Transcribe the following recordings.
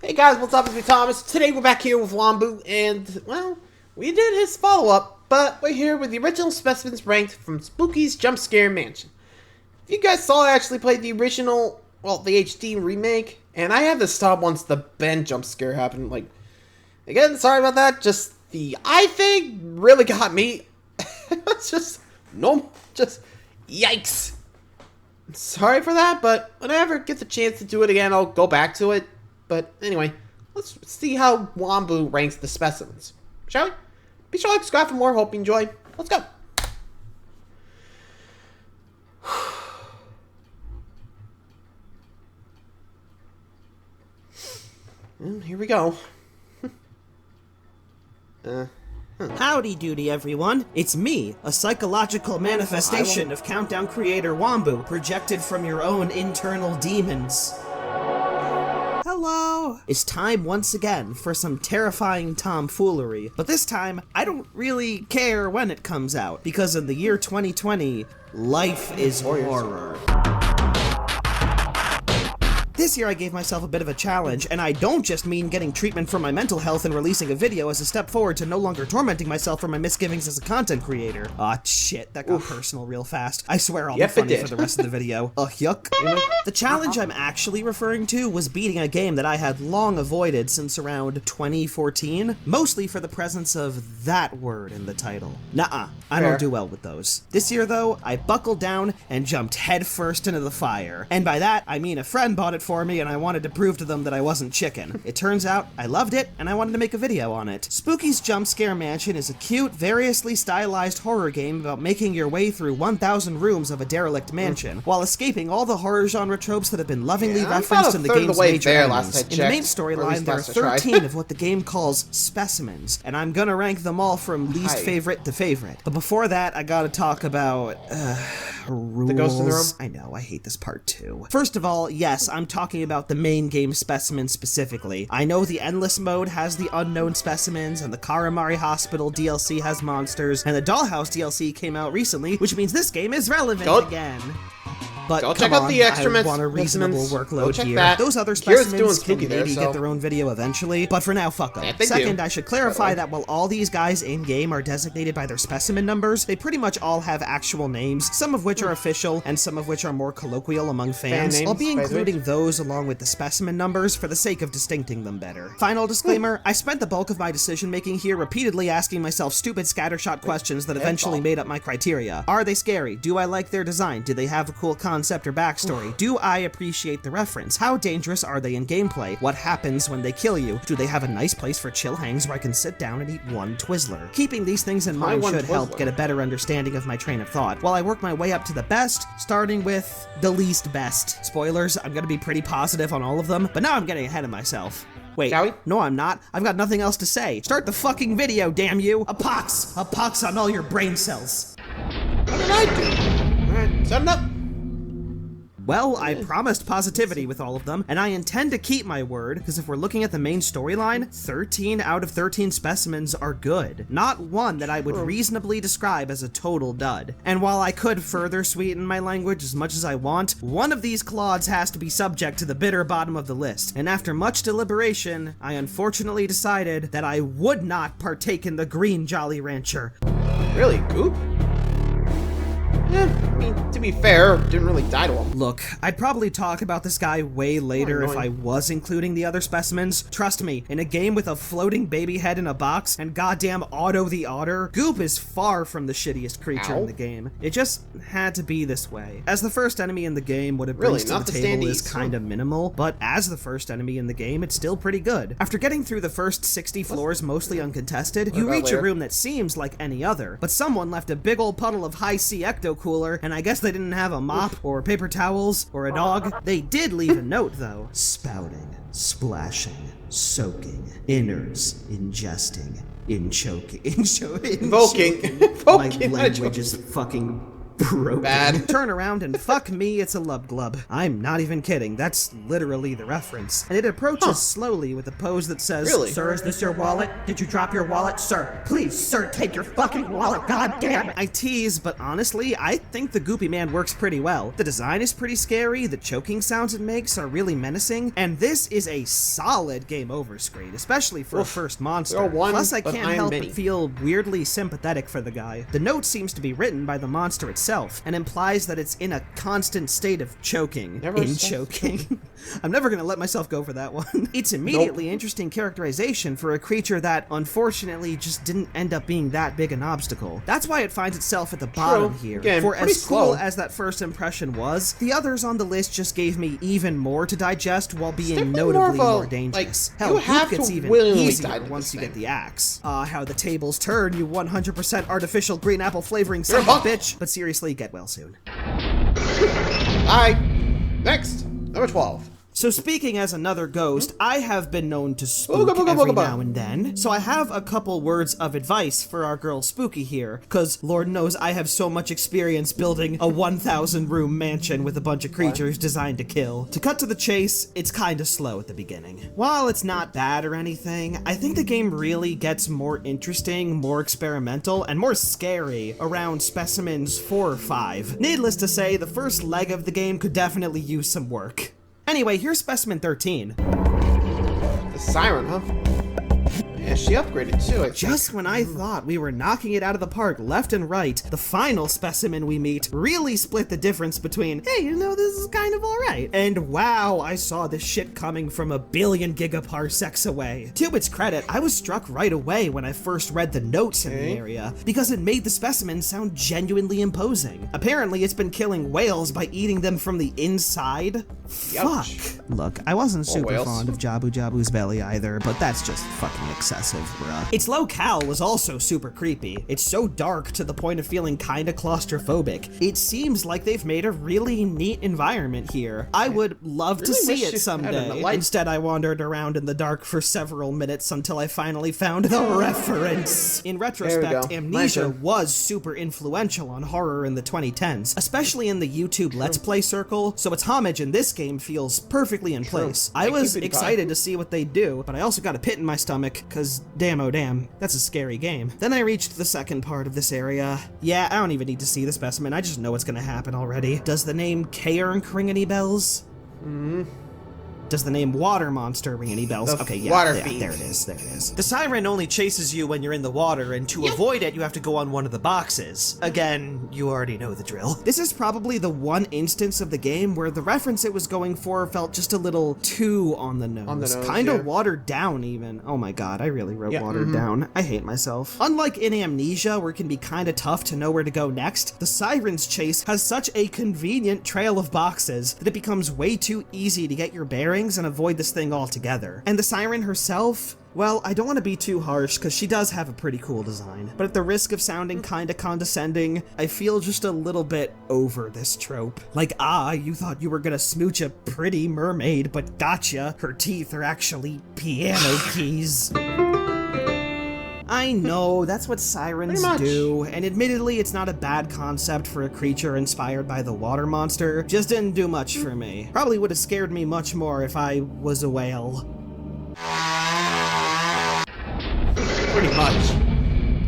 Hey guys, what's up? It's me, Thomas. Today we're back here with Wombu, and, well, we did his follow-up, but we're here with the original specimens ranked from Spooky's Jump Scare Mansion. If you guys saw, I actually played the original, well, the HD remake, and I had to stop once the Ben jump scare happened. Like, again, sorry about that, just the eye thing really got me. It's just, yikes. Sorry for that, but whenever I get the chance to do it again, I'll go back to it. But anyway, let's see how Wombu ranks the specimens. Shall we? Be sure to like, subscribe for more. Hope you enjoy. Let's go. And here we go. Howdy doody everyone, it's me, a psychological manifestation of Countdown creator Wombu, projected from your own internal demons. Hello! It's time once again for some terrifying tomfoolery, but this time, I don't really care when it comes out, because in the year 2020, life is horror. This year I gave myself a bit of a challenge, and I don't just mean getting treatment for my mental health and releasing a video as a step forward to no longer tormenting myself for my misgivings as a content creator. Aw, shit, that got personal real fast. I swear I'll be funny for the rest of the video. Yuck. The challenge I'm actually referring to was beating a game that I had long avoided since around 2014, mostly for the presence of that word in the title. Nuh-uh, I don't do well with those. This year though, I buckled down and jumped headfirst into the fire. And by that, I mean a friend bought it for me and I wanted to prove to them that I wasn't chicken. It turns out I loved it and I wanted to make a video on it. Spooky's Jump Scare Mansion is a cute, variously stylized horror game about making your way through 1,000 rooms of a derelict mansion, while escaping all the horror genre tropes that have been lovingly referenced in the game's major elements. In the main storyline, there are 13 of what the game calls specimens, and I'm gonna rank them all from least favorite to favorite. But before that, I gotta talk about, rules. The ghost in the room? I know, I hate this part too. First of all, yes, I'm talking about the main game Specimen specifically. I know the Endless mode has the unknown specimens, and the Karamari Hospital DLC has monsters, and the Dollhouse DLC came out recently, which means this game is relevant again. But go come check out on, the extra I want a reasonable workload here. That. Those other specimens can maybe get their own video eventually, but for now, fuck them. Second, I should clarify that while all these guys in-game are designated by their specimen numbers, they pretty much all have actual names, some of which are official, and some of which are more colloquial among fans. I'll be including those along with the specimen numbers for the sake of distincting them better. Final disclaimer, I spent the bulk of my decision-making here repeatedly asking myself stupid scattershot questions that eventually made up my criteria. Are they scary? Do I like their design? Do they have a cool concept or backstory? Do I appreciate the reference? How dangerous are they in gameplay? What happens when they kill you? Do they have a nice place for chill hangs where I can sit down and eat one Twizzler? Keeping these things in mind should help get a better understanding of my train of thought, while I work my way up to the best, starting with the least best. Spoilers, I'm gonna be pretty positive on all of them, but now I'm getting ahead of myself. Wait, no I'm not. I've got nothing else to say. Start the fucking video, damn you! A pox! A pox on all your brain cells! What did I do? Alright, set it up. Well, I promised positivity with all of them, and I intend to keep my word, because if we're looking at the main storyline, 13 out of 13 specimens are good. Not one that I would reasonably describe as a total dud. And while I could further sweeten my language as much as I want, one of these clods has to be subject to the bitter bottom of the list. And after much deliberation, I unfortunately decided that I would not partake in the green Jolly Rancher. Really, Goop? Yeah, I mean, to be fair, didn't really die to him. Look, I'd probably talk about this guy way later if I was including the other specimens. Trust me, in a game with a floating baby head in a box and goddamn Otto the Otter, Goop is far from the shittiest creature in the game. It just had to be this way. As the first enemy in the game, what it brings to the table is kinda minimal, but as the first enemy in the game, it's still pretty good. After getting through the first 60 floors mostly uncontested, you reach a room that seems like any other, but someone left a big old puddle of high-C ecto cooler, and I guess they didn't have a mop or paper towels or a dog. They did leave a note though. Spouting, splashing, soaking, innards, ingesting, invoking. My language is fucking Broken. Bad. Turn around and fuck me, it's a lub glub. I'm not even kidding, that's literally the reference. And it approaches slowly with a pose that says, Really? Sir, is this your wallet? Did you drop your wallet? Sir, please, sir, take your fucking wallet, god damn it. I tease, but honestly, I think the Goopy Man works pretty well. The design is pretty scary, the choking sounds it makes are really menacing, and this is a solid game over screen, especially for a first monster. Plus, I can't help but feel weirdly sympathetic for the guy. The note seems to be written by the monster itself, and implies that it's in a constant state of choking. Choking. I'm never gonna let myself go for that one. It's immediately interesting characterization for a creature that, unfortunately, just didn't end up being that big an obstacle. That's why it finds itself at the bottom here. Again, for as slow. cool as that first impression was, the others on the list just gave me even more to digest while being notably more dangerous. Like, Hell, you have Goop gets to even willingly easier die to once this you thing. get the axe. How the tables turn, you 100% artificial green apple flavoring son of a bitch. But seriously, get well soon. Alright, next, number 12. So speaking as another ghost, I have been known to spook every now and then, so I have a couple words of advice for our girl Spooky here, cause Lord knows I have so much experience building a 1,000 room mansion with a bunch of creatures designed to kill. To cut to the chase, it's kinda slow at the beginning. While it's not bad or anything, I think the game really gets more interesting, more experimental, and more scary around Specimens 4 or 5. Needless to say, the first leg of the game could definitely use some work. Anyway, here's Specimen 13. The Siren, huh? Yeah, she upgraded too, I think. Just when I thought we were knocking it out of the park left and right, the final specimen we meet really split the difference between, hey, you know, this is kind of alright, and wow, I saw this shit coming from a billion gigaparsecs away. To its credit, I was struck right away when I first read the notes in the area, because it made the specimen sound genuinely imposing. Apparently, it's been killing whales by eating them from the inside. Fuck. Look, I wasn't super fond of Jabu Jabu's belly either, but that's just fucking excessive, bruh. Its locale was also super creepy. It's so dark to the point of feeling kinda claustrophobic. It seems like they've made a really neat environment here. I would love to see it someday. Instead, I wandered around in the dark for several minutes until I finally found the reference. In retrospect, Amnesia was super influential on horror in the 2010s, especially in the YouTube Let's Play circle, so its homage in this game feels perfectly in place. I was excited to see what they do, but I also got a pit in my stomach, cause damn oh damn, that's a scary game. Then I reached the second part of this area. Yeah, I don't even need to see the specimen, I just know what's gonna happen already. Does the name Cairn ring any bells? Does the name Water Monster ring any bells? Okay, yeah, there it is, there it is. The Siren only chases you when you're in the water, and to avoid it, you have to go on one of the boxes. Again, you already know the drill. This is probably the one instance of the game where the reference it was going for felt just a little too on the nose. Kinda watered down, even. Oh my god, I really wrote watered down. I hate myself. Unlike in Amnesia, where it can be kinda tough to know where to go next, the Siren's chase has such a convenient trail of boxes that it becomes way too easy to get your bearings and avoid this thing altogether. And the Siren herself, well, I don't want to be too harsh because she does have a pretty cool design, but at the risk of sounding kinda condescending, I feel just a little bit over this trope. Like, you thought you were gonna smooch a pretty mermaid, but gotcha, her teeth are actually piano keys. I know, that's what sirens do, and admittedly it's not a bad concept for a creature inspired by the water monster, just didn't do much for me. Probably would have scared me much more if I was a whale. Pretty much.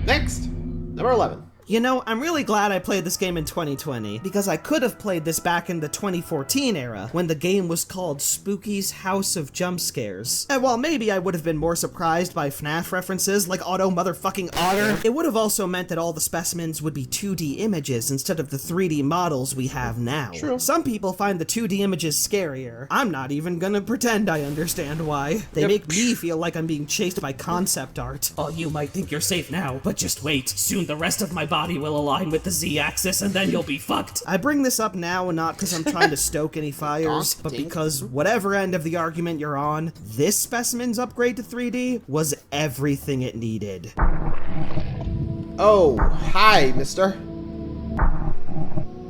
Next, number 11. You know, I'm really glad I played this game in 2020, because I could have played this back in the 2014 era, when the game was called Spooky's House of Jump Scares. And while maybe I would have been more surprised by FNAF references like Auto Motherfucking Otter, it would have also meant that all the specimens would be 2D images instead of the 3D models we have now. True. Some people find the 2D images scarier. I'm not even gonna pretend I understand why. They make me feel like I'm being chased by concept art. Oh, you might think you're safe now, but just wait. Soon the rest of my body will align with the Z-axis and then you'll be fucked. I bring this up now not because I'm trying to stoke any fires, but because whatever end of the argument you're on, this specimen's upgrade to 3D was everything it needed. Oh, hi, mister.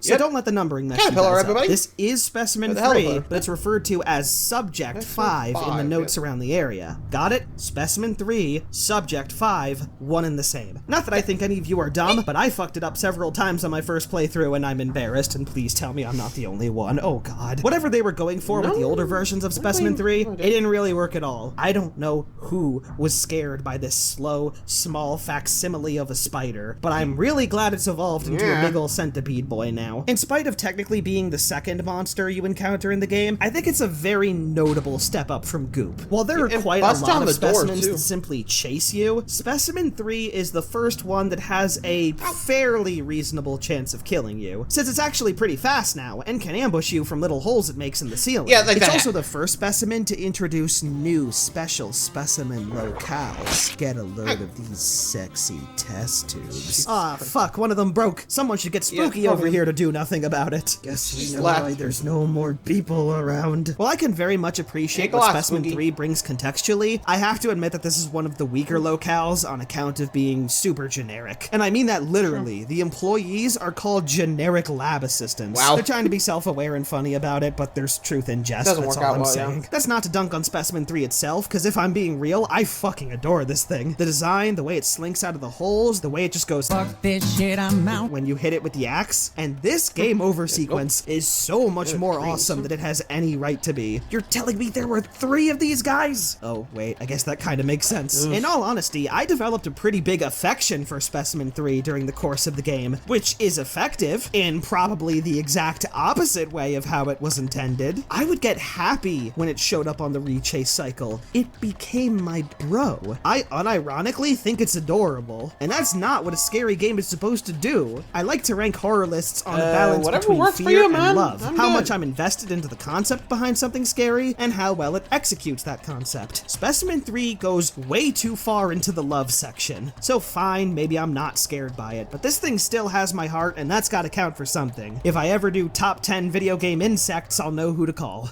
So don't let the numbering mess you Caterpillar, guys up. everybody. This is Specimen Where the hell 3, are they? but it's referred to as Subject 5 in the notes around the area. Got it? Specimen 3, Subject 5, one and the same. Not that I think any of you are dumb, but I fucked it up several times on my first playthrough and I'm embarrassed, and please tell me I'm not the only one. Oh god. Whatever they were going for with the older versions of Specimen 3, it didn't really work at all. I don't know who was scared by this slow, small facsimile of a spider, but I'm really glad it's evolved into a big ol' centipede boy now. In spite of technically being the second monster you encounter in the game, I think it's a very notable step up from Goop. While there are quite a lot of specimens that simply chase you, Specimen 3 is the first one that has a fairly reasonable chance of killing you, since it's actually pretty fast now and can ambush you from little holes it makes in the ceiling. Yeah, like it's that. also the first specimen to introduce new special specimen locales. Get a load of these sexy test tubes. Ah, fuck, one of them broke. Someone should get Spooky over here to do nothing about it. Guess you know why there's no more people around. Well, I can very much appreciate what Specimen 3 brings contextually. I have to admit that this is one of the weaker locales on account of being super generic. And I mean that literally. The employees are called generic lab assistants. Wow. They're trying to be self-aware and funny about it, but there's truth in jest. That's all I'm saying. That's not to dunk on Specimen 3 itself, because if I'm being real, I fucking adore this thing. The design, the way it slinks out of the holes, the way it just goes fuck this shit, I'm out when you hit it with the axe, and this game over sequence is so much more awesome than it has any right to be. You're telling me there were 3 of these guys? Oh, wait, I guess that kind of makes sense. In all honesty, I developed a pretty big affection for Specimen 3 during the course of the game, which is effective in probably the exact opposite way of how it was intended. I would get happy when it showed up on the rechase cycle. It became my bro. I unironically think it's adorable, and that's not what a scary game is supposed to do. I like to rank horror lists on a balance between fear and love, how much I'm invested into the concept behind something scary, and how well it executes that concept. Specimen 3 goes way too far into the love section, so fine, maybe I'm not scared by it, but this thing still has my heart, and that's gotta count for something. If I ever do top 10 video game insects, I'll know who to call.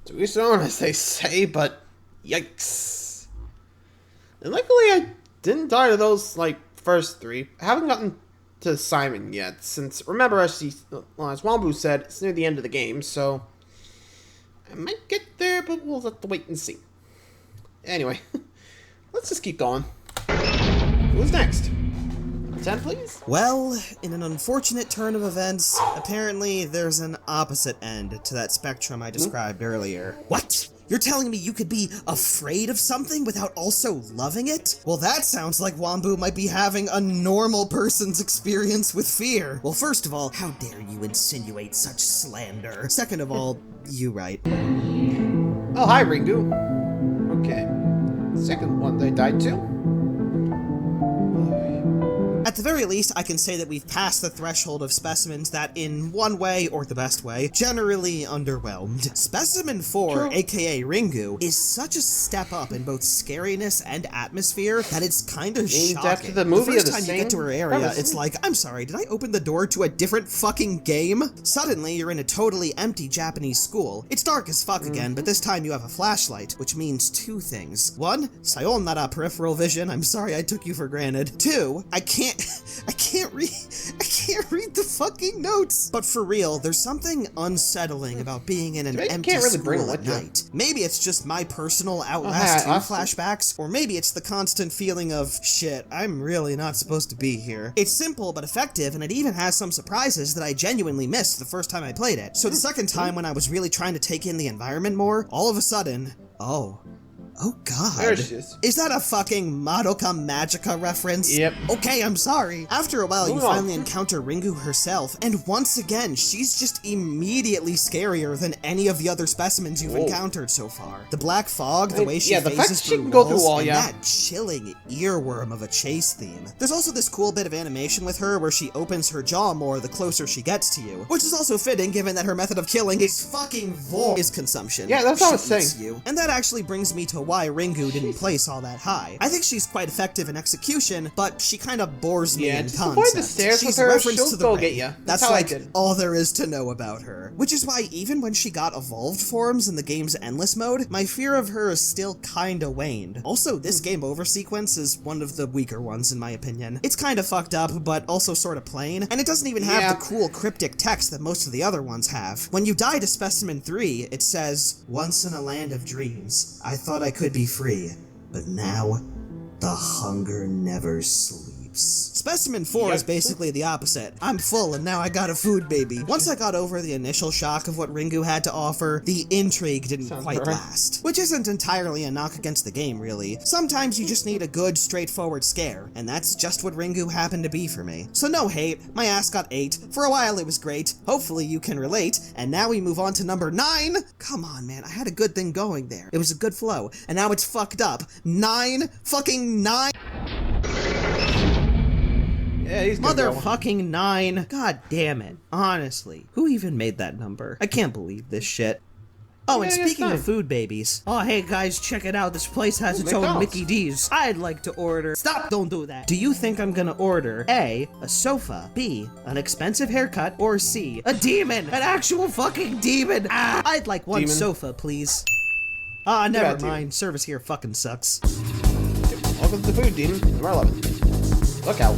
To each their own, as they say, but yikes. And luckily I didn't die to those, like, first 3. I haven't gotten to Siren yet, since, remember, as Wambu said, it's near the end of the game, so I might get there, but we'll have to wait and see. Anyway, let's just keep going. Who's next? 10, please? Well, in an unfortunate turn of events, apparently there's an opposite end to that spectrum I described earlier. What? You're telling me you could be afraid of something without also loving it? Well, that sounds like Wambu might be having a normal person's experience with fear. Well, first of all, how dare you insinuate such slander? Second of all, you right. Oh, hi, Ringu. Okay. Second one they died too. At the very least, I can say that we've passed the threshold of specimens that, in one way, or the best way, generally underwhelmed. Specimen 4, aka Ringu, is such a step up in both scariness and atmosphere that it's kind of shocking. The first time you get to her area, it's like, I'm sorry, did I open the door to a different fucking game? Suddenly, you're in a totally empty Japanese school. It's dark as fuck again, but this time you have a flashlight, which means 2 things. 1, sayonara peripheral vision, I'm sorry I took you for granted. 2, I can't read the fucking notes. But for real, there's something unsettling about being in an empty school at night. Maybe it's just my personal Outlast 2 flashbacks, or maybe it's the constant feeling of, shit, I'm really not supposed to be here. It's simple but effective, and it even has some surprises that I genuinely missed the first time I played it. So the second time when I was really trying to take in the environment more, all of a sudden, oh god. There she is. Is that a fucking Madoka Magica reference? Yep. Okay, I'm sorry. After a while, you finally encounter Ringu herself, and once again, she's just immediately scarier than any of the other specimens you've encountered so far. The black fog, the way she faces through walls, and that chilling earworm of a chase theme. There's also this cool bit of animation with her where she opens her jaw more the closer she gets to you, which is also fitting given that her method of killing is fucking voice consumption. Yeah, that's what I was saying. And that actually brings me to to why Ringu didn't place all that high. I think she's quite effective in execution, but she kind of bores me in just concept. avoid the stairs She's with a her, reference she'll to the go ring. get ya. That's how I like did. all there is to know about her. Which is why even when she got evolved forms in the game's endless mode, my fear of her is still kinda waned. Also, this game over sequence is one of the weaker ones in my opinion. It's kinda fucked up, but also sorta plain, and it doesn't even have the cool cryptic text that most of the other ones have. When you die to Specimen 3, it says, "Once in a land of dreams, I thought I could be free, but now the hunger never sleeps." Specimen 4 is basically the opposite. I'm full and now I got a food baby. Once I got over the initial shock of what Ringu had to offer, the intrigue didn't quite last. Which isn't entirely a knock against the game, really. Sometimes you just need a good, straightforward scare, and that's just what Ringu happened to be for me. So no hate, my ass got 8. For a while it was great. Hopefully you can relate. And now we move on to number 9. Come on, man, I had a good thing going there. It was a good flow, and now it's fucked up. 9? Fucking 9? Yeah, he's Motherfucking 9. God damn it. Honestly. Who even made that number? I can't believe this shit. Oh, and speaking of food babies. Oh, hey guys, check it out. This place has its own Mickey D's. I'd like to order... Stop! Don't do that. Do you think I'm gonna order A, a sofa, B, an expensive haircut, or C, a demon? An actual fucking demon! Ah, I'd like one sofa, please. Ah, never mind. Service here fucking sucks. Welcome to the food demon, number 11. Look out.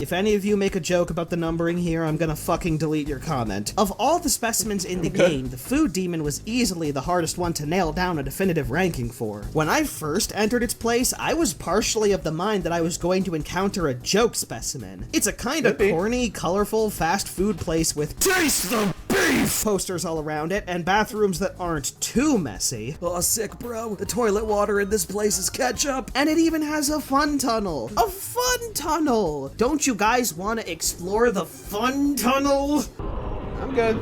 If any of you make a joke about the numbering here, I'm gonna fucking delete your comment. Of all the specimens in the game, the food demon was easily the hardest one to nail down a definitive ranking for. When I first entered its place, I was partially of the mind that I was going to encounter a joke specimen. It's a kind of corny, colorful, fast food place with "Taste the beef!" posters all around it, and bathrooms that aren't too messy. Oh, sick, bro. The toilet water in this place is ketchup. And it even has a fun tunnel. A fun tunnel! Don't you guys want to explore the fun tunnel? I'm good.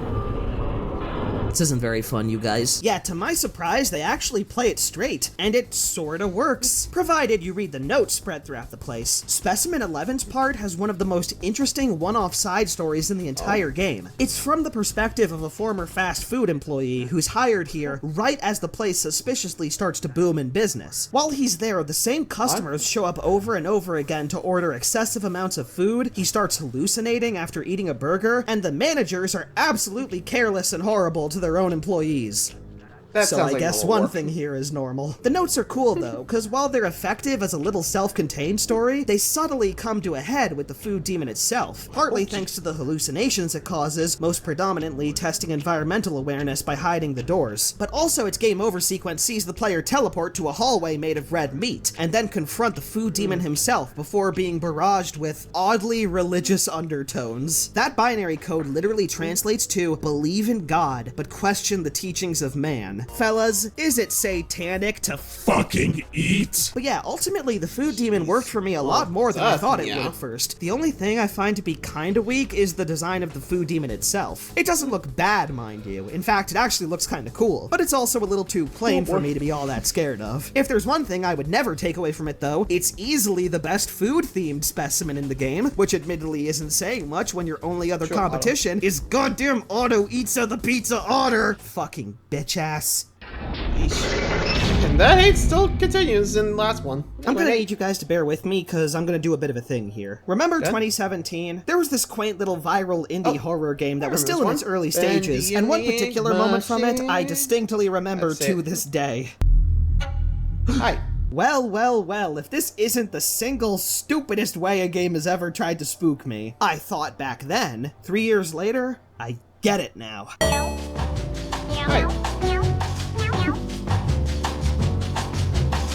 This isn't very fun, you guys. Yeah, to my surprise, they actually play it straight, and it sorta works, provided you read the notes spread throughout the place. Specimen 11's part has one of the most interesting one-off side stories in the entire game. It's from the perspective of a former fast food employee who's hired here right as the place suspiciously starts to boom in business. While he's there, the same customers show up over and over again to order excessive amounts of food, he starts hallucinating after eating a burger, and the managers are absolutely careless and horrible to their own employees. So I guess one thing here is normal. The notes are cool though, because while they're effective as a little self-contained story, they subtly come to a head with the food demon itself, partly thanks to the hallucinations it causes, most predominantly testing environmental awareness by hiding the doors. But also its game over sequence sees the player teleport to a hallway made of red meat, and then confront the food demon himself before being barraged with oddly religious undertones. That binary code literally translates to "believe in God, but question the teachings of man." Fellas, is it satanic to fucking eat? But yeah, ultimately the food demon worked for me a lot more than I thought it would at first. The only thing I find to be kinda weak is the design of the food demon itself. It doesn't look bad, mind you. In fact, it actually looks kinda cool, but it's also a little too plain for me to be all that scared of. If there's one thing I would never take away from it though, it's easily the best food-themed specimen in the game, which admittedly isn't saying much when your only other competition is goddamn Otto Eats of the Pizza Otter. Fucking bitch ass. And that hate still continues in the last one. I'm gonna need you guys to bear with me, because I'm gonna do a bit of a thing here. Remember 2017? There was this quaint little viral indie horror game that was still in its early stages, and one particular moment from it I distinctly remember to this day. Hi. Well, well, well, if this isn't the single stupidest way a game has ever tried to spook me. I thought back then. 3 years later, I get it now. Hi.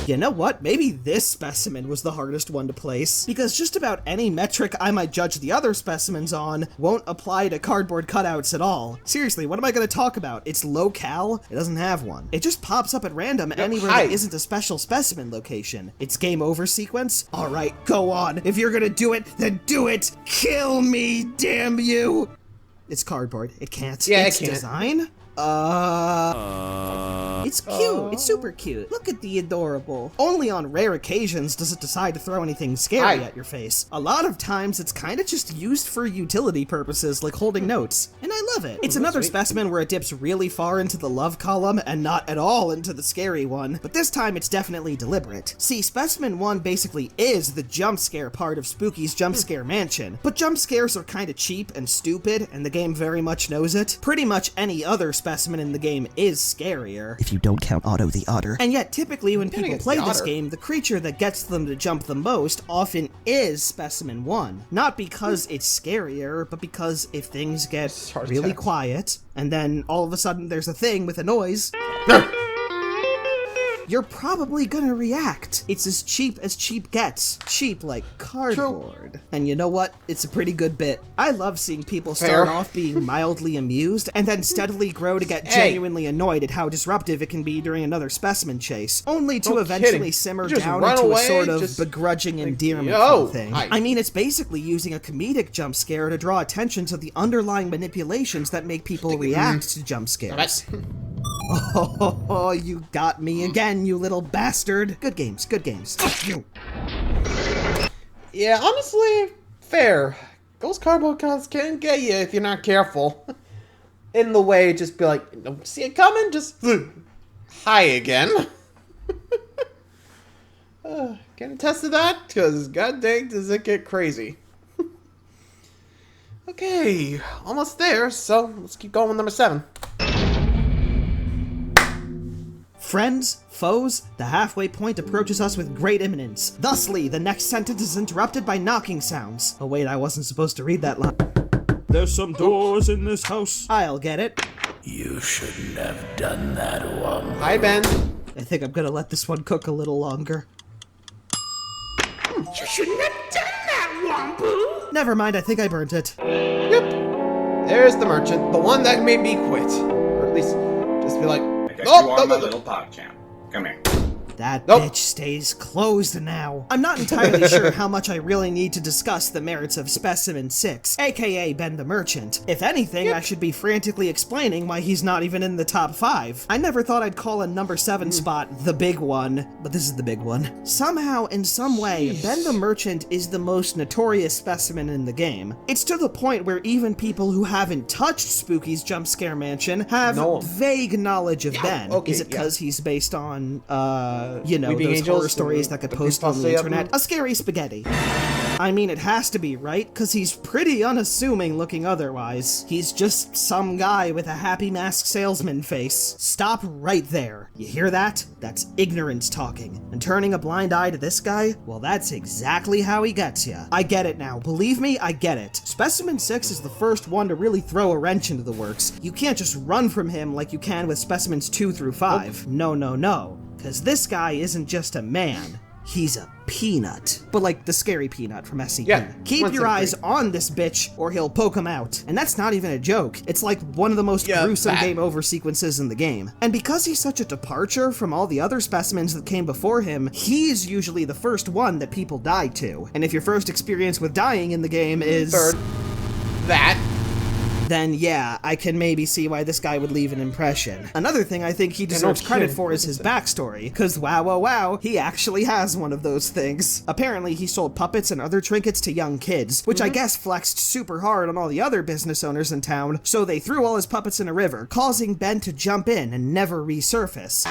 You know what? Maybe this specimen was the hardest one to place, because just about any metric I might judge the other specimens on won't apply to cardboard cutouts at all. Seriously, what am I going to talk about? Its locale? It doesn't have one. It just pops up at random anywhere that isn't a special specimen location. Its game over sequence? Alright, go on. If you're gonna do it, then do it! Kill me, damn you! It's cardboard. It can't. Yeah, Its it can't. design? It It's cute. It's super cute. Look at the adorable. Only on rare occasions does it decide to throw anything scary at your face. A lot of times it's kind of just used for utility purposes like holding notes, and I love it. It's another specimen where it dips really far into the love column and not at all into the scary one, but this time it's definitely deliberate. See, Specimen 1 basically is the jump scare part of Spooky's Jump Scare Mansion, but jump scares are kind of cheap and stupid, and the game very much knows it. Pretty much any other specimen in the game is scarier, if you don't count Otto the Otter. And yet, typically when people play this game, the creature that gets them to jump the most often is Specimen 1. Not because it's scarier, but because if things get really quiet, and then all of a sudden there's a thing with a noise, you're probably gonna react. It's as cheap gets. Cheap like cardboard. And you know what? It's a pretty good bit. I love seeing people start off being mildly amused and then steadily grow to get genuinely annoyed at how disruptive it can be during another specimen chase, only to eventually simmer down into a sort of begrudging endearment thing. I mean, it's basically using a comedic jump scare to draw attention to the underlying manipulations that make people react to jump scares. Oh, you got me again, you little bastard. Good games, good games. Yeah, honestly, fair. Those cardboard cons can get you if you're not careful. In the way, just be like, don't see it coming, just hi again. Can attest to that, because god dang does it get crazy. Okay, almost there, so let's keep going with number 7. Friends, foes, the halfway point approaches us with great imminence. Thusly, the next sentence is interrupted by knocking sounds. Oh wait, I wasn't supposed to read that line. There's some doors in this house. I'll get it. You shouldn't have done that one. Hi, Ben. I think I'm gonna let this one cook a little longer. You shouldn't have done that, Wombo. Never mind, I think I burnt it. Yep. There's the merchant, the one that made me quit. Or at least, just be like, I got you on my little PogChamp. Come here. That bitch stays closed now. I'm not entirely sure how much I really need to discuss the merits of Specimen 6, aka Ben the Merchant. If anything, I should be frantically explaining why he's not even in the top 5. I never thought I'd call a number 7 spot the big one, but this is the big one. Somehow, in some way, Ben the Merchant is the most notorious specimen in the game. It's to the point where even people who haven't touched Spooky's Jump Scare Mansion have vague knowledge of Ben. Is it because he's based on, you know, those horror stories that get posted on the internet? A scary spaghetti. I mean, it has to be, right? Because he's pretty unassuming looking otherwise. He's just some guy with a happy mask salesman face. Stop right there. You hear that? That's ignorance talking. And turning a blind eye to this guy? Well, that's exactly how he gets ya. I get it now. Believe me, I get it. Specimen 6 is the first one to really throw a wrench into the works. You can't just run from him like you can with Specimens 2 through 5. No, no, no. Because this guy isn't just a man, he's a peanut. But like the scary peanut from SCP. Yeah, keep your eyes on this bitch or he'll poke him out. And that's not even a joke. It's like one of the most gruesome game over sequences in the game. And because he's such a departure from all the other specimens that came before him, he's usually the first one that people die to. And if your first experience with dying in the game is... then yeah, I can maybe see why this guy would leave an impression. Another thing I think he deserves credit for is his backstory, because wow, he actually has one of those things. Apparently he sold puppets and other trinkets to young kids, which I guess flexed super hard on all the other business owners in town, so they threw all his puppets in a river, causing Ben to jump in and never resurface.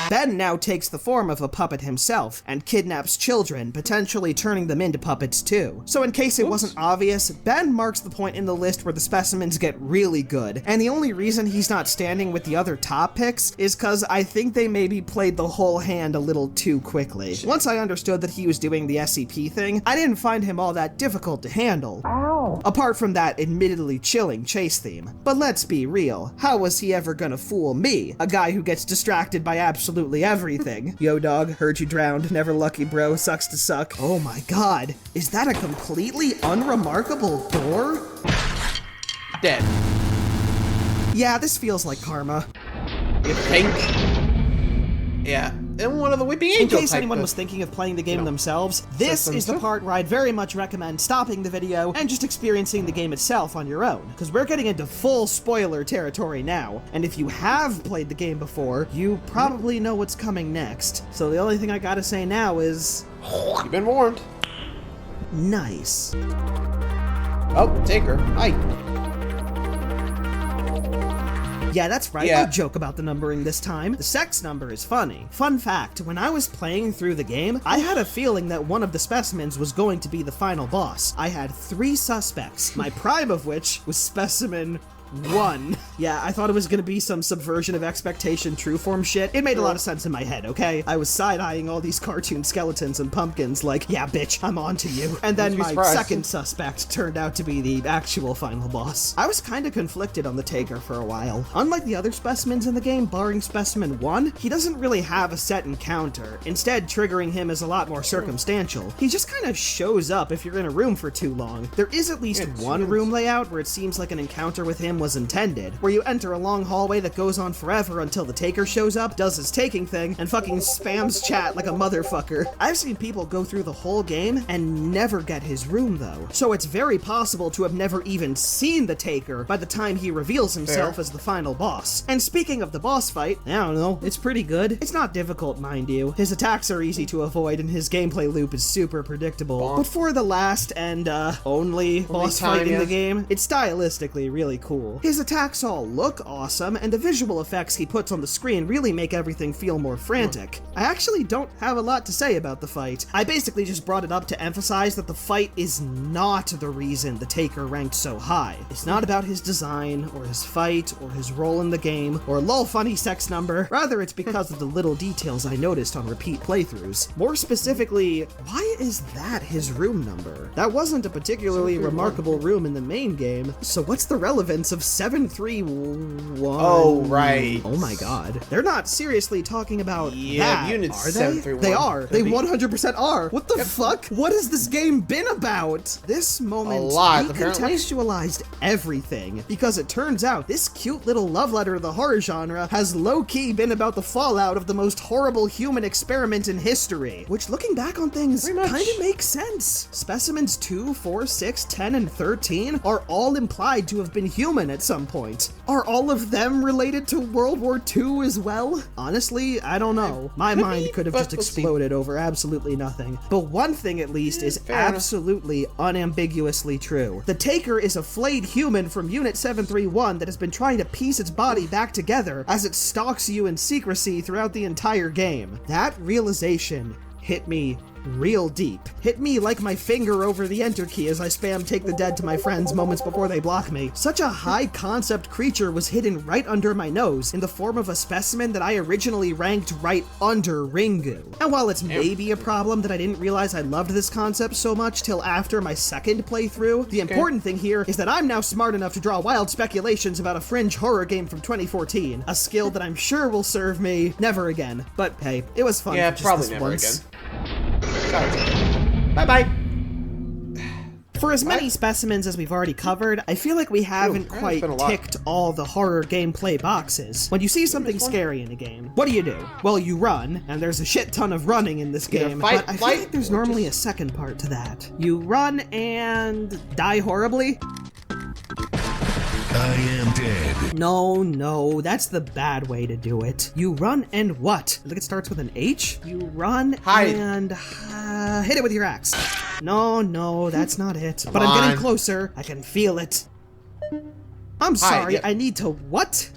Ben now takes the form of a puppet himself, and kidnaps children, potentially turning them into puppets too. So in case it wasn't obvious, Ben marks the point in the list where the specimens get really good, and the only reason he's not standing with the other top picks is cause I think they maybe played the whole hand a little too quickly. Once I understood that he was doing the SCP thing, I didn't find him all that difficult to handle. Apart from that admittedly chilling chase theme. But let's be real, how was he ever gonna fool me, a guy who gets distracted by absolutely everything? Yo dog, heard you drowned, never lucky bro, sucks to suck. Oh my god, is that a completely unremarkable door? Dead. Yeah, this feels like karma. You think? Yeah. and one of the Weeping In Angel case type anyone of- was thinking of playing the game you know, themselves, this systems is the too. part where I'd very much recommend stopping the video and just experiencing the game itself on your own, because we're getting into full spoiler territory now, and if you have played the game before, you probably know what's coming next. So the only thing I gotta say now is... You've been warned. nice. Oh, Taker. Hi. Yeah, that's right. Yeah. No joke about the numbering this time. The sex number is funny. Fun fact, when I was playing through the game, I had a feeling that one of the specimens was going to be the final boss. I had 3 suspects, my prime of which was Specimen 1. Yeah, I thought it was gonna be some subversion of expectation trueform shit. It made a lot of sense in my head, okay? I was side-eyeing all these cartoon skeletons and pumpkins like, yeah, bitch, I'm on to you. And then my second suspect turned out to be the actual final boss. I was kinda conflicted on the Taker for a while. Unlike the other specimens in the game, barring Specimen 1, he doesn't really have a set encounter. Instead, triggering him is a lot more circumstantial. He just kind of shows up if you're in a room for too long. There is at least one room layout where it seems like an encounter with him was intended, where you enter a long hallway that goes on forever until the Taker shows up, does his taking thing, and fucking spams chat like a motherfucker. I've seen people go through the whole game and never get his room though, so it's very possible to have never even seen the Taker by the time he reveals himself as the final boss. And speaking of the boss fight, I don't know, it's pretty good. It's not difficult, mind you. His attacks are easy to avoid and his gameplay loop is super predictable. But for the last and only boss fight in the game, it's stylistically really cool. His attacks all look awesome, and the visual effects he puts on the screen really make everything feel more frantic. I actually don't have a lot to say about the fight. I basically just brought it up to emphasize that the fight is not the reason the Taker ranked so high. It's not about his design, or his fight, or his role in the game, or lol funny sex number. Rather, it's because of the little details I noticed on repeat playthroughs. More specifically, why is that his room number? That wasn't a particularly remarkable room in the main game, so what's the relevance of 731? Oh, right. Oh my god. They're not seriously talking about that, Unit are they? 731. They are. They Could be. 100% are. What the fuck? What has this game been about? This moment A lot, apparently. recontextualized everything, because it turns out this cute little love letter to the horror genre has low-key been about the fallout of the most horrible human experiment in history, which looking back on things Pretty much. kinda makes sense. Specimens 2, 4, 6, 10, and 13 are all implied to have been human at some point. Are all of them related to World War II as well? Honestly, I don't know. My mind could have but just we'll see. exploded over absolutely nothing. But one thing at least is fair enough. absolutely unambiguously true. The Taker is a flayed human from Unit 731 that has been trying to piece its body back together as it stalks you in secrecy throughout the entire game. That realization hit me real deep. Hit me like my finger over the enter key as I spam take the dead to my friends moments before they block me. Such a high concept creature was hidden right under my nose in the form of a specimen that I originally ranked right under Ringu. And while it's maybe a problem that I didn't realize I loved this concept so much till after my second playthrough, the important thing here is that I'm now smart enough to draw wild speculations about a fringe horror game from 2014, a skill that I'm sure will serve me never again. But hey, it was fun Yeah, for just probably this never once. again. Bye-bye. For as many specimens as we've already covered, I feel like we haven't that's quite been a lot. ticked all the horror gameplay boxes. When you see something scary in a game, what do? Well, you run, and there's a shit ton of running in this game, fight, but I feel flight, like there's or normally a second part to that. You run and die horribly? I am dead. No, that's the bad way to do it. You run and what? I think it starts with an H? You run Hide. and hit it with your axe. No, that's not it. But I'm on. getting closer. I can feel it. I'm sorry, yeah. I need to what?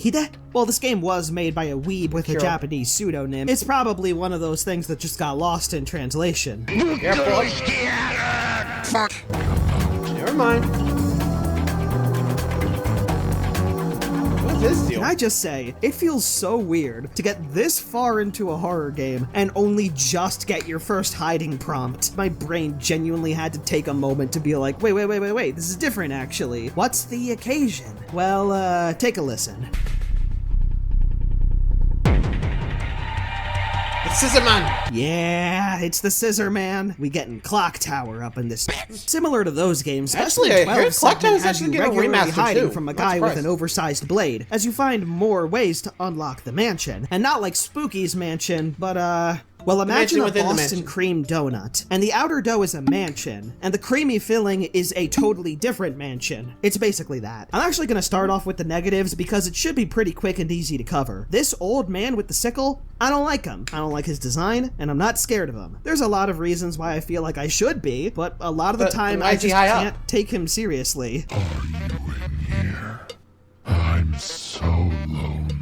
Hide? Well, this game was made by a weeb with a Sure. Japanese pseudonym. It's probably one of those things that just got lost in translation. Careful. Never mind. What's this deal? Can I just say, it feels so weird to get this far into a horror game and only just get your first hiding prompt. My brain genuinely had to take a moment to be like, wait, this is different actually. What's the occasion? Well, take a listen. It's Scissor Man! Yeah, it's the Scissor Man. We getting Clock Tower up in this. Similar to those games, Actually, Specimen I heard 12 Clock Tower's has you actually getting a regularly remaster, hiding too. from a Not guy with surprised. an oversized blade, as you find more ways to unlock the mansion. And not like Spooky's mansion, but well, imagine a within the Boston mansion. cream donut, and the outer dough is a mansion, and the creamy filling is a totally different mansion. It's basically that. I'm actually gonna start off with the negatives because it should be pretty quick and easy to cover. This old man with the sickle, I don't like him. I don't like his design, and I'm not scared of him. There's a lot of reasons why I feel like I should be, but a lot of the time why I is he just high up? can't take him seriously. Are you in here? I'm so lonely.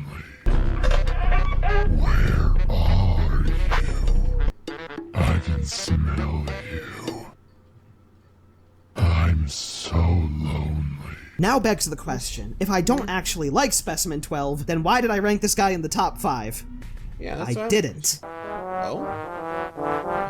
Where are you? I can smell you. I'm so lonely. Now begs the question, if I don't actually like Specimen 12, then why did I rank this guy in the top 5? Yeah, that's I what didn't. Oh?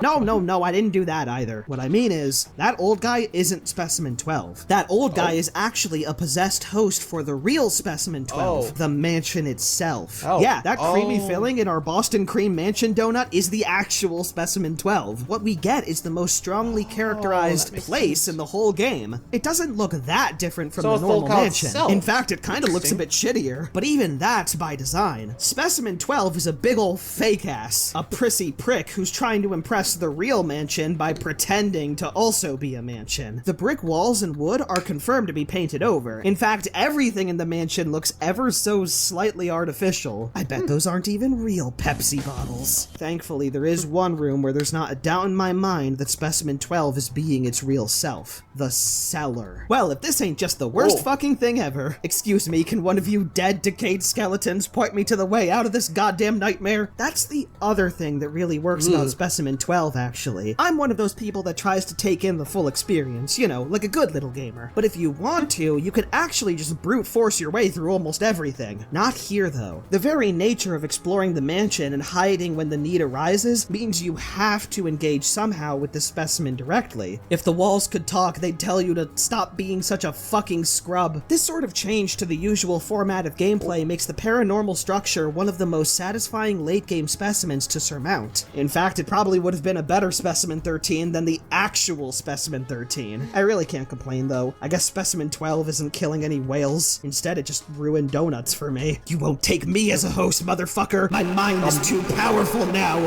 No, I didn't do that either. What I mean is, that old guy isn't Specimen 12. That old guy is actually a possessed host for the real Specimen 12, the mansion itself. Oh. Yeah, that creamy Oh. filling in our Boston cream mansion donut is the actual Specimen 12. What we get is the most strongly characterized that makes place sense. in the whole game. It doesn't look that different from So the it's normal full call mansion. itself. In fact, it kind of looks a bit shittier, but even that's by design. Specimen 12 is a big ol' fake ass, a prissy prick who's trying to impress the real mansion by pretending to also be a mansion. The brick walls and wood are confirmed to be painted over. In fact, everything in the mansion looks ever so slightly artificial. I bet those aren't even real Pepsi bottles. Thankfully, there is one room where there's not a doubt in my mind that Specimen 12 is being its real self. The cellar. Well, if this ain't just the worst fucking thing ever. Excuse me, can one of you dead, decayed skeletons point me to the way out of this goddamn nightmare? That's the other thing that really works about Specimen 12, actually. I'm one of those people that tries to take in the full experience, you know, like a good little gamer. But if you want to, you can actually just brute force your way through almost everything. Not here, though. The very nature of exploring the mansion and hiding when the need arises means you have to engage somehow with the specimen directly. If the walls could talk, they'd tell you to stop being such a fucking scrub. This sort of change to the usual format of gameplay makes the paranormal structure one of the most satisfying late-game specimens to surmount. In fact, it probably would have been a better Specimen 13 than the actual Specimen 13. I really can't complain, though. I guess Specimen 12 isn't killing any whales. Instead, it just ruined donuts for me. You won't take me as a host, motherfucker! My mind is too powerful now!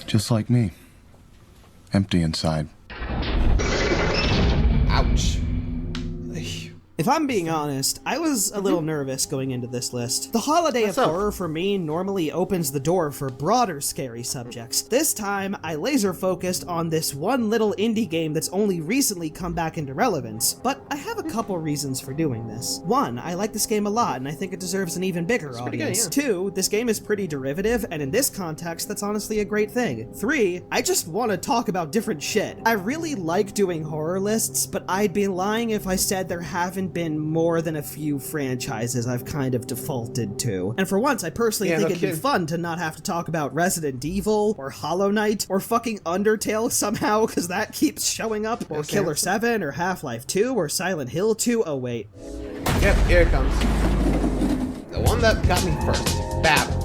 Just like me. Empty inside. Ouch. If I'm being honest, I was a little nervous going into this list. The holiday of up? horror for me normally opens the door for broader scary subjects. This time, I laser focused on this one little indie game that's only recently come back into relevance, but I have a couple reasons for doing this. One, I like this game a lot and I think it deserves an even bigger audience. good, yeah. Two, this game is pretty derivative, and in this context, that's honestly a great thing. Three, I just want to talk about different shit. I really like doing horror lists, but I'd be lying if I said there haven't been more than a few franchises I've kind of defaulted to. And for once, I personally think it'd be fun to not have to talk about Resident Evil, or Hollow Knight, or fucking Undertale somehow, because that keeps showing up, or Killer 7, or Half-Life 2, or Silent Hill 2. Oh wait. Yep, here it comes. The one that got me first. Bab.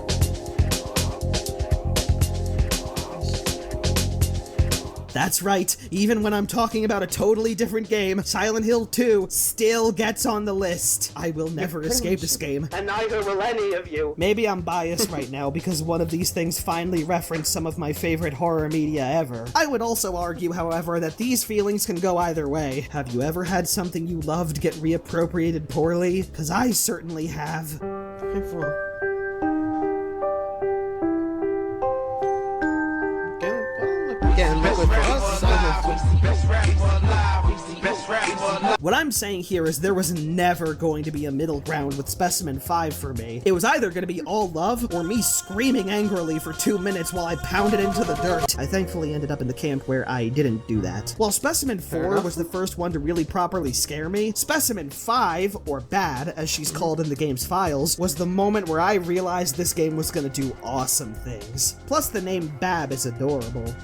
That's right, even when I'm talking about a totally different game, Silent Hill 2 still gets on the list. I will never escape this game. And neither will any of you. Maybe I'm biased right now because one of these things finally referenced some of my favorite horror media ever. I would also argue, however, that these feelings can go either way. Have you ever had something you loved get reappropriated poorly? Because I certainly have. What I'm saying here is there was never going to be a middle ground with Specimen 5 for me. It was either going to be all love or me screaming angrily for 2 minutes while I pounded into the dirt. I thankfully ended up in the camp where I didn't do that. While Specimen 4 was the first one to really properly scare me, Specimen 5, or Bad, as she's called in the game's files, was the moment where I realized this game was going to do awesome things. Plus, the name Bab is adorable.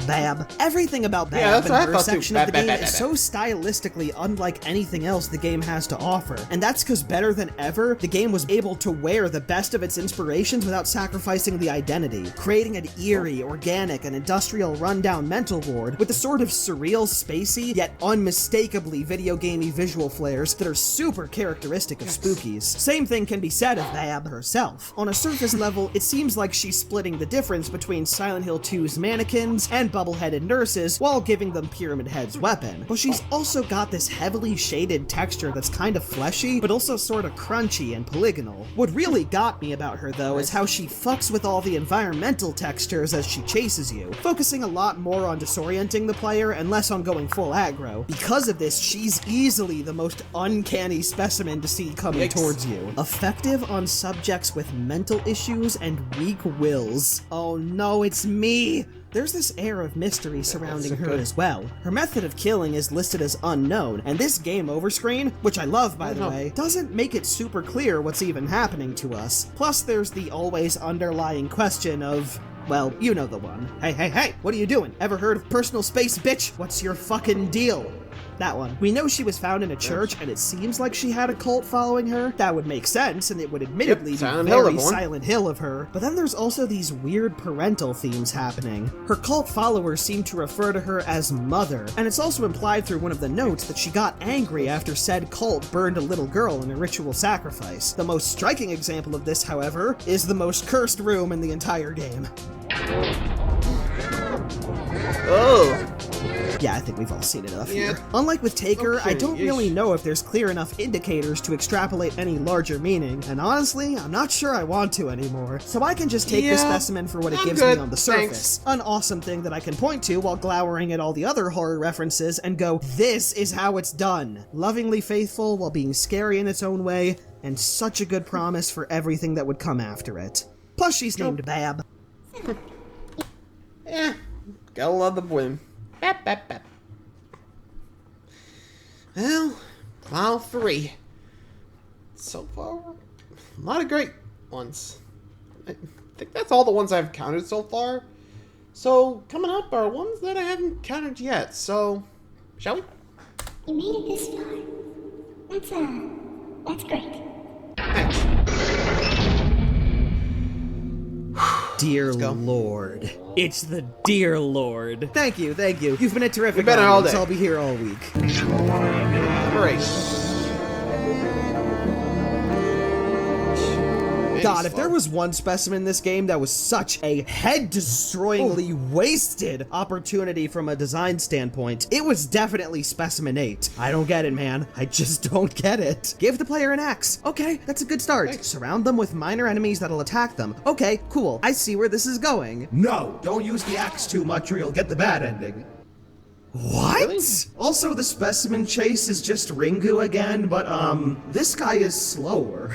Bab. Everything about Bab that's and what I her thought too. section of the Bab, game bab, is bab, so stylistically unlike anything else the game has to offer. And that's because better than ever, the game was able to wear the best of its inspirations without sacrificing the identity, creating an eerie, organic, and industrial rundown mental ward with the sort of surreal, spacey, yet unmistakably video gamey visual flares that are super characteristic of Spookies. Same thing can be said of Bab herself. On a surface level, it seems like she's splitting the difference between Silent Hill 2's mannequins and bubble-headed nurses while giving them Pyramid Head's weapon. But she's also got this heavily shaded texture that's kind of fleshy, but also sort of crunchy and polygonal. What really got me about her, though, is how she fucks with all the environmental textures as she chases you, focusing a lot more on disorienting the player and less on going full aggro. Because of this, she's easily the most uncanny specimen to see coming towards you. Effective on subjects with mental issues and weak wills. Oh no, it's me! There's this air of mystery surrounding her as well. Her method of killing is listed as unknown, and this game over screen, which I love by the way, doesn't make it super clear what's even happening to us. Plus there's the always underlying question of, well, you know the one. Hey, what are you doing? Ever heard of personal space, bitch? What's your fucking deal? That one. We know she was found in a church, and it seems like she had a cult following her. That would make sense, and it would admittedly be very Silent Hill of her. But then there's also these weird parental themes happening. Her cult followers seem to refer to her as Mother, and it's also implied through one of the notes that she got angry after said cult burned a little girl in a ritual sacrifice. The most striking example of this, however, is the most cursed room in the entire game. Oh. Yeah, I think we've all seen enough here. Unlike with Taker, I don't really know if there's clear enough indicators to extrapolate any larger meaning, and honestly, I'm not sure I want to anymore. So I can just take this specimen for what it gives me on the surface. An awesome thing that I can point to while glowering at all the other horror references and go, this is how it's done. Lovingly faithful while being scary in its own way, and such a good promise for everything that would come after it. Plus she's named Bab. Gotta love the bloom. Bap, bap, bap. Well, file 3. So far, a lot of great ones. I think that's all the ones I've counted so far. So, coming up are ones that I haven't counted yet. So, shall we? You made it this far. That's great. Thanks. Dear Lord. It's the Dear Lord. Thank you. You've been a terrific You've been here all day. I'll be here all week. Great. God, if there was one specimen in this game that was such a head-destroyingly wasted opportunity from a design standpoint, it was definitely Specimen 8. I don't get it, man. I just don't get it. Give the player an axe. Okay, that's a good start. Thanks. Surround them with minor enemies that'll attack them. Okay, cool. I see where this is going. No, don't use the axe too much or you'll get the bad ending. What? Really? Also, the specimen chase is just Ringu again, but, this guy is slower.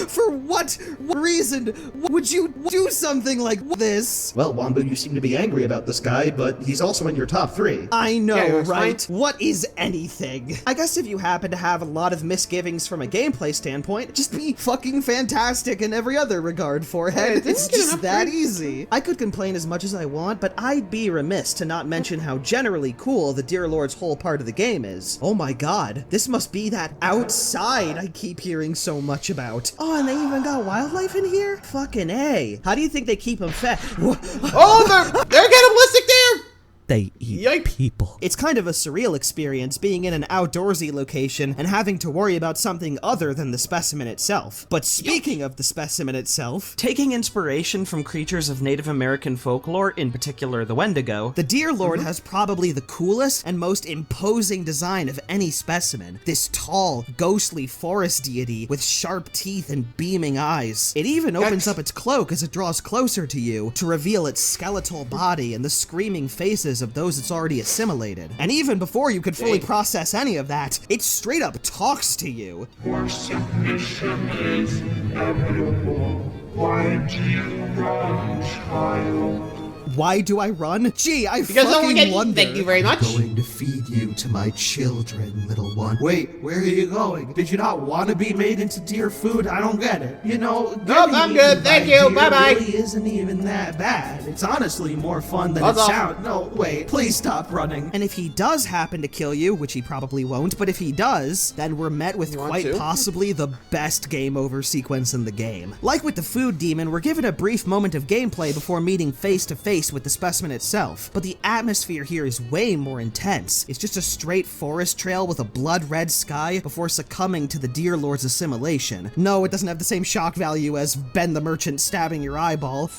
For what reason would you do something like this? Well, Wombo, you seem to be angry about this guy, but he's also in your top 3. I know, right? What is anything? I guess if you happen to have a lot of misgivings from a gameplay standpoint, just be fucking fantastic in every other regard, Forehead. It's just that easy. I could complain as much as I want, but I'd be remiss to not mention how generally cool the Dear Lord's whole part of the game is. Oh my god, this must be that outside I keep hearing so much about. Oh, and they even got wildlife in here? Fucking A. How do you think they keep them fed? Oh, they're cannibalistic there! They eat people. It's kind of a surreal experience being in an outdoorsy location and having to worry about something other than the specimen itself. But speaking of the specimen itself, taking inspiration from creatures of Native American folklore, in particular the Wendigo, the Dear Lord has probably the coolest and most imposing design of any specimen. This tall, ghostly forest deity with sharp teeth and beaming eyes. It even opens up its cloak as it draws closer to you to reveal its skeletal body and the screaming faces of those it's already assimilated. And even before you could fully process any of that, it straight up talks to you. Your submission is inevitable. Why do you run, child? Why do I run? Gee, I Because no one fucking can eat. wonder. Thank you very much. Going to feed you to my children, little one. Wait, where are you going? Did you not want to be made into deer food? I don't get it. You know, Nope, I'm good. Thank you. Bye-bye. Really isn't even that bad. It's honestly more fun than Buzz it off. sounds. No, wait, please stop running. And if he does happen to kill you, which he probably won't, but if he does, then we're met with want quite to? possibly the best game over sequence in the game. Like with the food demon, we're given a brief moment of gameplay before meeting face to face with the specimen itself, but the atmosphere here is way more intense. It's just a straight forest trail with a blood-red sky before succumbing to the Deer Lord's assimilation. No, it doesn't have the same shock value as Ben the Merchant stabbing your eyeball.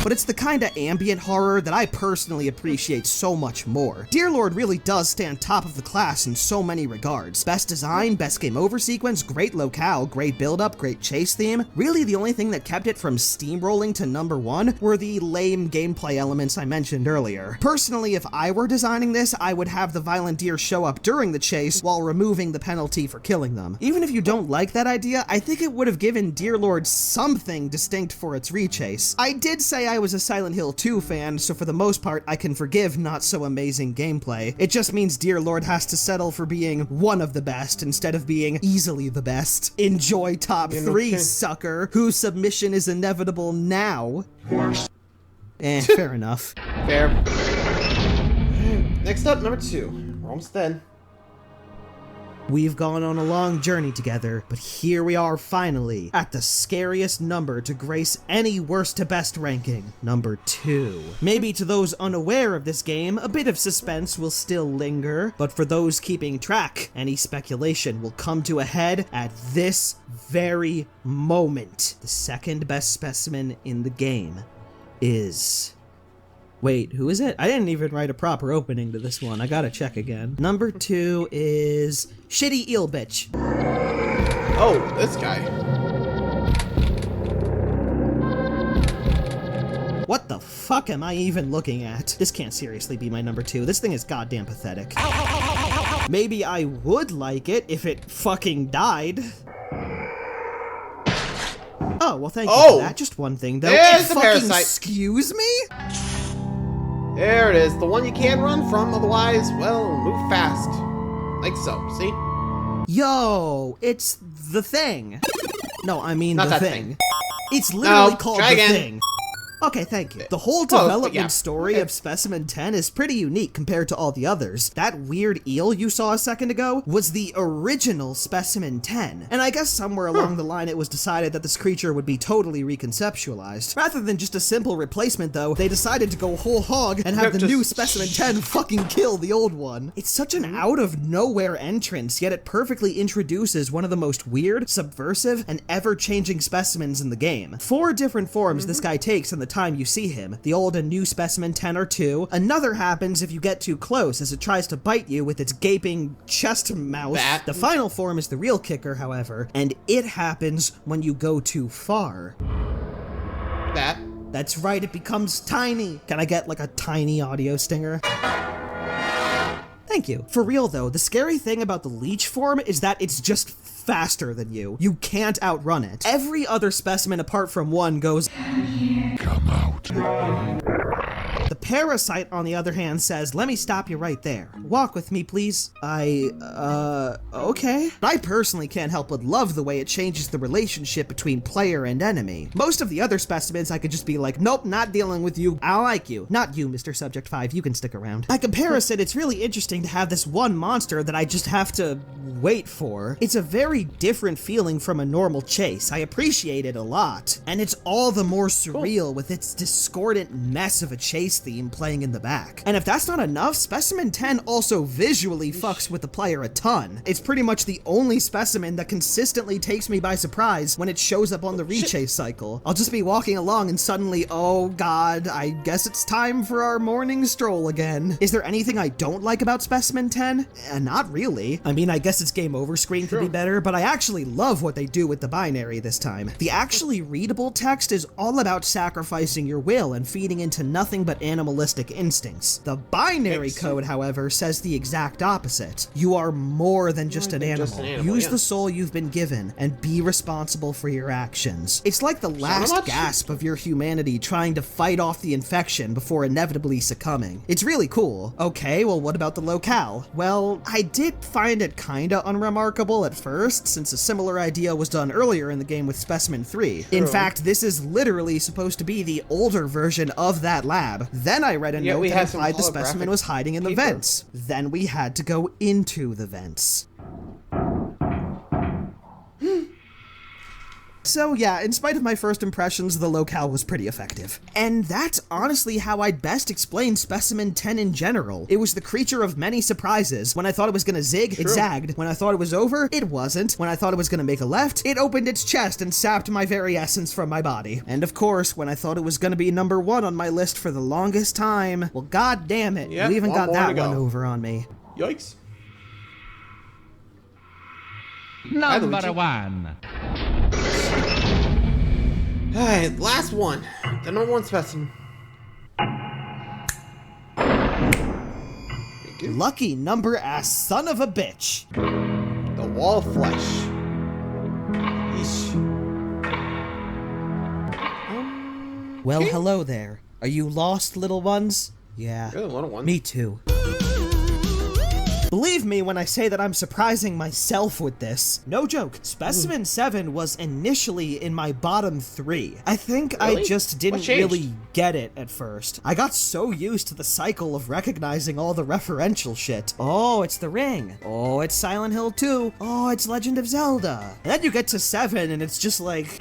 But it's the kind of ambient horror that I personally appreciate so much more. Deer Lord really does stand top of the class in so many regards. Best design, best game over sequence, great locale, great build-up, great chase theme. Really the only thing that kept it from steamrolling to #1 were the lame gameplay elements I mentioned earlier. Personally, if I were designing this, I would have the violent deer show up during the chase while removing the penalty for killing them. Even if you don't like that idea, I think it would have given Deer Lord something distinct for its rechase. I did say I was a Silent Hill 2 fan, so for the most part I can forgive not so amazing gameplay. It just means Deer Lord has to settle for being one of the best instead of being easily the best. Enjoy top 3, sucker, whose submission is inevitable now. Fair enough. Fair. Next up, number 2. We're almost done. We've gone on a long journey together, but here we are finally, at the scariest number to grace any worst to best ranking, number 2. Maybe to those unaware of this game, a bit of suspense will still linger, but for those keeping track, any speculation will come to a head at this very moment. The second best specimen in the game is... Wait, who is it? I didn't even write a proper opening to this one. I gotta check again. Number 2 is Shitty Eel Bitch. Oh, this guy. What the fuck am I even looking at? This can't seriously be my number 2. This thing is goddamn pathetic. Maybe I would like it if it fucking died. Oh, well thank you for that. Just one thing though. There's the fucking parasite. excuse me? There it is, the one you can't run from, otherwise, well, move fast. Like so, see? Yo, it's the thing. No, I mean Not the that thing. thing. It's literally No, cled try the again. thing. Okay, thank you. The whole Close, but development yeah. story Okay. of Specimen 10 is pretty unique compared to all the others. That weird eel you saw a second ago was the original Specimen 10, and I guess somewhere along the line it was decided that this creature would be totally reconceptualized. Rather than just a simple replacement though, they decided to go whole hog and have the new Specimen 10 fucking kill the old one. It's such an out of nowhere entrance, yet it perfectly introduces one of the most weird, subversive, and ever-changing specimens in the game. 4 different forms this guy takes in the time you see him. The old and new Specimen 10 are 2. Another happens if you get too close as it tries to bite you with its gaping chest mouth. That. The final form is the real kicker, however, and it happens when you go too far. That. That's right, it becomes tiny. Can I get like a tiny audio stinger? Thank you. For real though, the scary thing about the leech form is that it's just faster than you. You can't outrun it. Every other specimen apart from one goes... Come out. The parasite, on the other hand, says, let me stop you right there. Walk with me, please. Okay. I personally can't help but love the way it changes the relationship between player and enemy. Most of the other specimens, I could just be like, nope, not dealing with you. I like you. Not you, Mr. Subject 5. You can stick around. By comparison, it's really interesting to have this one monster that I just have to wait for. It's a very different feeling from a normal chase. I appreciate it a lot. And it's all the more surreal with its discordant mess of a chase theme playing in the back. And if that's not enough, Specimen 10 also visually fucks with the player a ton. It's pretty much the only specimen that consistently takes me by surprise when it shows up on the rechase cycle. I'll just be walking along and suddenly, oh god, I guess it's time for our morning stroll again. Is there anything I don't like about Specimen 10? Not really. I mean, I guess its game over screen could be better, but I actually love what they do with the binary this time. The actually readable text is all about sacrificing your will and feeding into nothing but animalistic instincts. The binary code, however, says the exact opposite. You are more than just an animal. Use the soul you've been given and be responsible for your actions. It's like the last gasp of your humanity trying to fight off the infection before inevitably succumbing. It's really cool. Okay, well, what about the locale? Well, I did find it kinda unremarkable at first, since a similar idea was done earlier in the game with Specimen 3. In fact, this is literally supposed to be the older version of that lab. Then I read a note that implied the specimen was hiding in the vents. Then we had to go into the vents. So yeah, in spite of my first impressions, the locale was pretty effective. And that's honestly how I'd best explain Specimen 10 in general. It was the creature of many surprises. When I thought it was gonna zig, it zagged. When I thought it was over, it wasn't. When I thought it was gonna make a left, it opened its chest and sapped my very essence from my body. And of course, when I thought it was gonna be number 1 on my list for the longest time, well, god damn it, you even got that one over on me. Yikes. Number 1. Alright, last one. The number 1 specimen. Lucky number ass son of a bitch. The wall of flesh. Yeesh. Well, hello there. Are you lost, little ones? Yeah. You're the little one. Me too. Believe me when I say that I'm surprising myself with this. No joke, Specimen 7 was initially in my bottom 3. I think I just didn't really get it at first. I got so used to the cycle of recognizing all the referential shit. Oh, it's The Ring. Oh, it's Silent Hill 2. Oh, it's Legend of Zelda. And then you get to 7 and it's just like...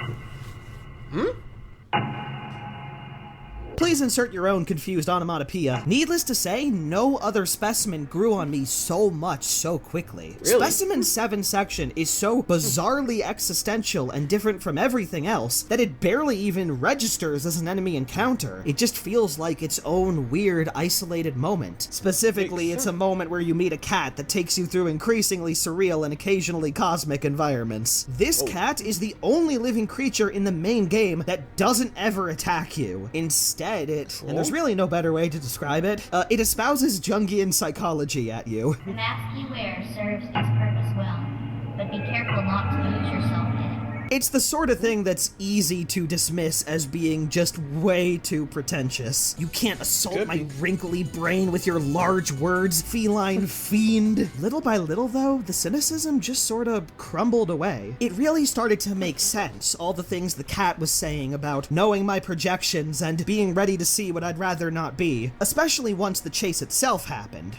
Please insert your own confused onomatopoeia. Needless to say, no other specimen grew on me so much so quickly. Really? Specimen 7 section is so bizarrely existential and different from everything else that it barely even registers as an enemy encounter. It just feels like its own weird, isolated moment. Specifically, it's a moment where you meet a cat that takes you through increasingly surreal and occasionally cosmic environments. This cat is the only living creature in the main game that doesn't ever attack you. Instead, and there's really no better way to describe it, it espouses Jungian psychology at you. The mask you wear serves its purpose well, but be careful not to lose yourself in it. It's the sort of thing that's easy to dismiss as being just way too pretentious. You can't assault my wrinkly brain with your large words, feline fiend. Little by little, though, the cynicism just sort of crumbled away. It really started to make sense, all the things the cat was saying about knowing my projections and being ready to see what I'd rather not be, especially once the chase itself happened.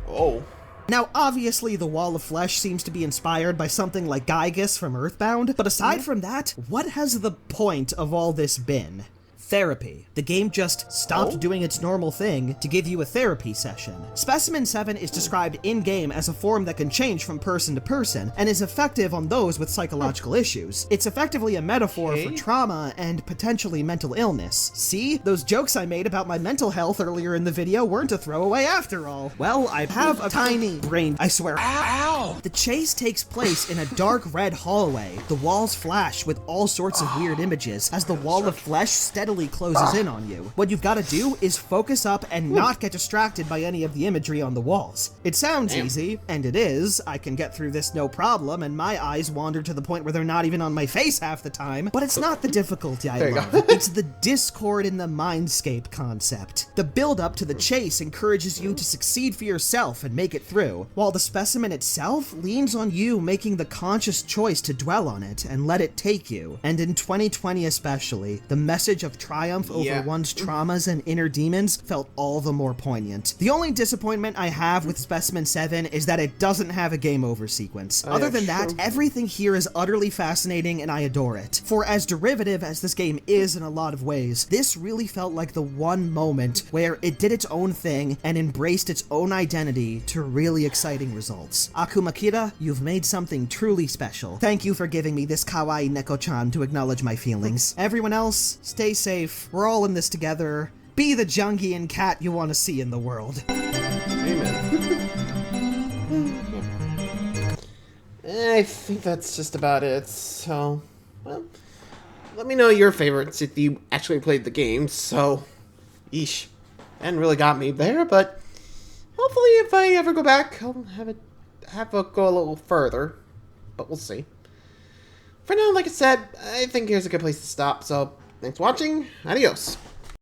Oh. Now, obviously, the Wall of Flesh seems to be inspired by something like Gygus from Earthbound, but aside from that, what has the point of all this been? Therapy. The game just stopped doing its normal thing to give you a therapy session. Specimen 7 is described in-game as a form that can change from person to person, and is effective on those with psychological issues. It's effectively a metaphor for trauma and potentially mental illness. See? Those jokes I made about my mental health earlier in the video weren't a throwaway after all. Well, I have a tiny brain, I swear. Ow! The chase takes place in a dark red hallway. The walls flash with all sorts of weird images as the Wall of Flesh steadily closes in on you. What you've got to do is focus up and not get distracted by any of the imagery on the walls. It sounds easy, and it is. I can get through this no problem, and my eyes wander to the point where they're not even on my face half the time, but it's not the difficulty I love. It's the discord in the mindscape concept. The build-up to the chase encourages you to succeed for yourself and make it through, while the specimen itself leans on you making the conscious choice to dwell on it and let it take you. And in 2020 especially, the message of triumph over one's traumas and inner demons felt all the more poignant. The only disappointment I have with Specimen 7 is that it doesn't have a game over sequence. Other than that, everything here is utterly fascinating and I adore it. For as derivative as this game is in a lot of ways, this really felt like the one moment where it did its own thing and embraced its own identity to really exciting results. Akumakira, you've made something truly special. Thank you for giving me this kawaii neko-chan to acknowledge my feelings. Everyone else, stay safe. We're all in this together. Be the Jungian cat you want to see in the world. Amen. I think that's just about it, so, well, let me know your favorites if you actually played the game. So, yeesh. Hadn't really got me there, but hopefully if I ever go back, I'll have it go a little further. But we'll see. For now, like I said, I think here's a good place to stop. So, thanks for watching. Adios.